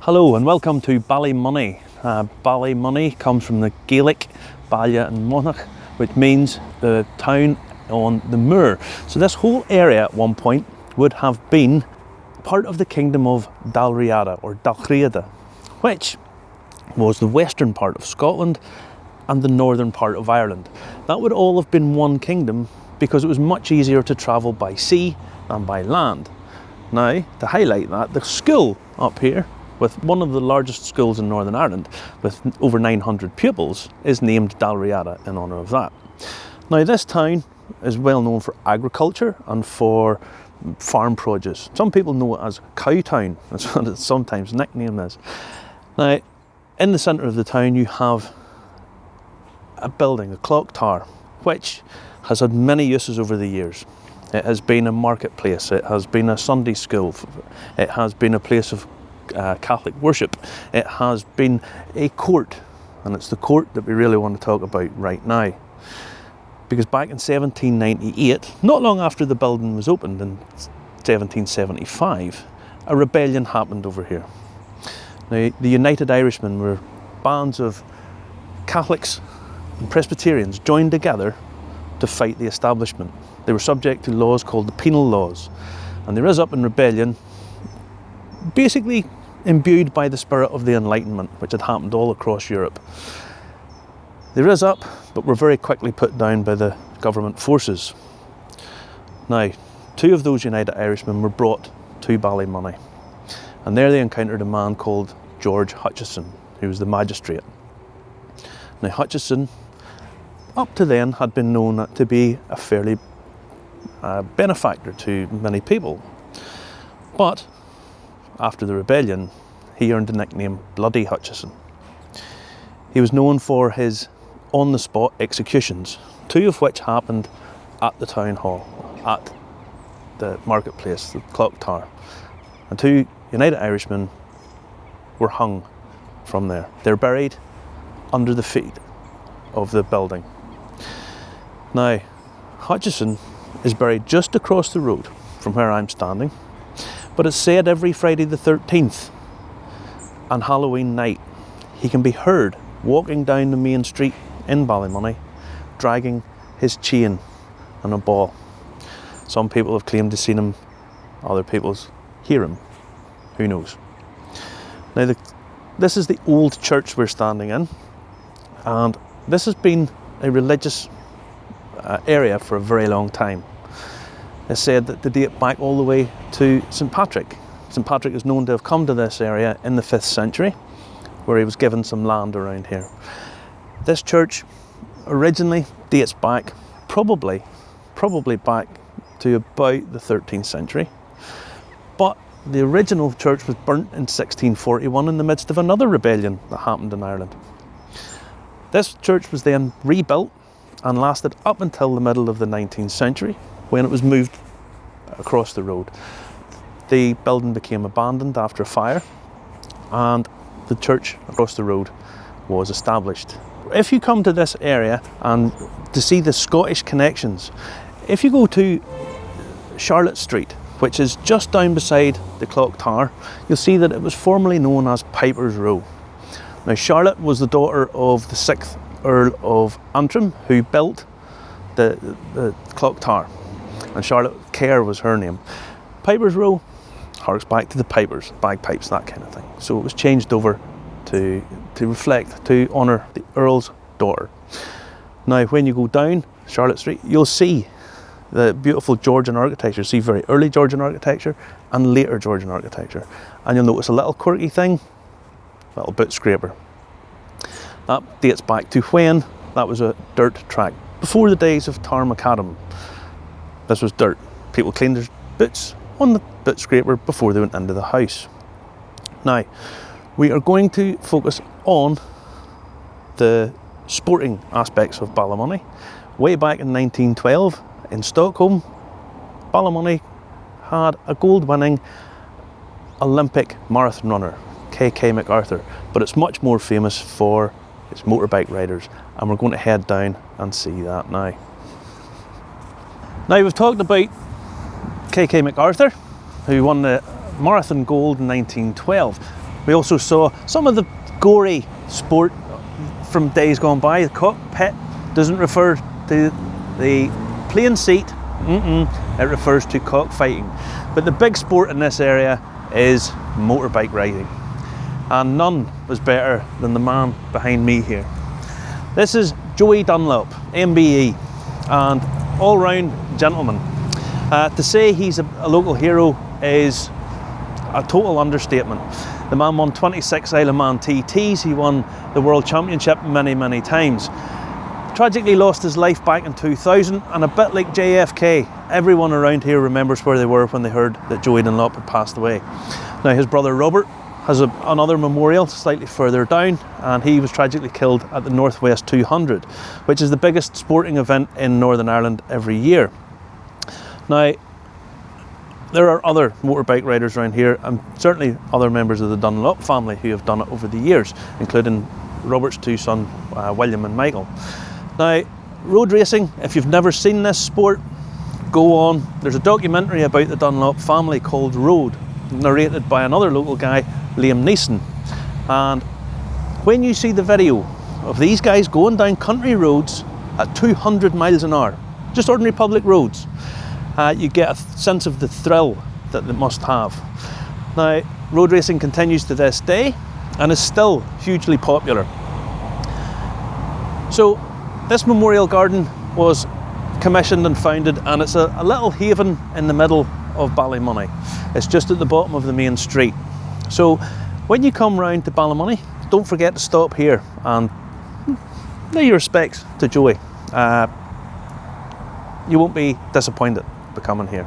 Hello and welcome to Ballymoney. Ballymoney comes from the Gaelic Balla and Monach, which means the town on the moor. So this whole area at one point would have been part of the kingdom of Dalriada or Dalriada, which was the western part of Scotland and the northern part of Ireland. That would all have been one kingdom because it was much easier to travel by sea than by land. Now, to highlight that, the school up here, with one of the largest schools in Northern Ireland, with over 900 pupils, is named Dalriada in honour of that. Now, this town is well known for agriculture and for farm produce. Some people know it as Cowtown, that's what it's sometimes nicknamed as. Now, in the centre of the town you have a building, a clock tower, which has had many uses over the years. It has been a marketplace, it has been a Sunday school, it has been a place of Catholic worship, it has been a court, and it's the court that we really want to talk about right now. Because back in 1798, not long after the building was opened in 1775, a rebellion happened over here. Now, the United Irishmen were bands of Catholics and Presbyterians joined together to fight the establishment. They were subject to laws called the penal laws, and they rose up in rebellion, basically imbued by the spirit of the Enlightenment, which had happened all across Europe. They rose up, but were very quickly put down by the government forces. Now, two of those United Irishmen were brought to Ballymoney, and there they encountered a man called George Hutchison, who was the magistrate. Now, Hutchison, up to then, had been known to be a fairly benefactor to many people, but after the rebellion, he earned the nickname Bloody Hutchison. He was known for his on-the-spot executions, two of which happened at the town hall, at the marketplace, the clock tower. And two United Irishmen were hung from there. They're buried under the feet of the building. Now, Hutchison is buried just across the road from where I'm standing, but it's said every Friday the 13th and Halloween night he can be heard walking down the main street in Ballymoney, dragging his chain and a ball. Some people have claimed to see him, other people hear him, who knows. Now, this is the old church we're standing in, and this has been a religious area for a very long time. It's said that to date back all the way to St. Patrick. St. Patrick is known to have come to this area in the 5th century, where he was given some land around here. This church originally dates back probably back to about the 13th century, but the original church was burnt in 1641 in the midst of another rebellion that happened in Ireland. This church was then rebuilt and lasted up until the middle of the 19th century, when it was moved across the road. The building became abandoned after a fire, and the church across the road was established. If you come to this area and to see the Scottish connections, if you go to Charlotte Street, which is just down beside the clock tower, you'll see that it was formerly known as Piper's Row. Now, Charlotte was the daughter of the 6th Earl of Antrim, who built the clock tower, and Charlotte Kerr was her name. Piper's Row harks back to the pipers, bagpipes, that kind of thing. So it was changed over to reflect, to honour the Earl's daughter. Now, when you go down Charlotte Street, you'll see the beautiful Georgian architecture. See very early Georgian architecture and later Georgian architecture. And you'll notice a little quirky thing, a little boot scraper. That dates back to when that was a dirt track, before the days of tar macadam. This was dirt. People cleaned their boots on the boot scraper before they went into the house. Now, we are going to focus on the sporting aspects of Ballymoney. Way back in 1912 in Stockholm, Ballymoney had a gold-winning Olympic marathon runner, K.K. MacArthur, but it's much more famous for its motorbike riders, and we're going to head down and see that now. Now, we've talked about K.K. MacArthur, who won the marathon gold in 1912. We also saw some of the gory sport from days gone by. The cockpit doesn't refer to the plane seat, it refers to cockfighting. But the big sport in this area is motorbike riding. And none was better than the man behind me here. This is Joey Dunlop, MBE, and all-round gentleman. To say he's a local hero is a total understatement. The man won 26 Isle of Man TTs, he won the World Championship many times. Tragically lost his life back in 2000, and a bit like JFK, everyone around here remembers where they were when they heard that Joey Dunlop had passed away. Now his brother Robert has another memorial slightly further down, and he was tragically killed at the Northwest 200, which is the biggest sporting event in Northern Ireland every year. Now, there are other motorbike riders around here, and certainly other members of the Dunlop family who have done it over the years, including Robert's two sons, William and Michael. Now, road racing, if you've never seen this sport, go on. There's a documentary about the Dunlop family called Road, narrated by another local guy, Liam Neeson. And when you see the video of these guys going down country roads at 200 miles an hour, just ordinary public roads, you get a sense of the thrill that they must have. Now, road racing continues to this day and is still hugely popular. So this memorial garden was commissioned and founded, and it's a little haven in the middle of Ballymoney. It's just at the bottom of the main street. So when you come round to Ballymoney, don't forget to stop here and pay your respects to Joey. You won't be disappointed by coming here.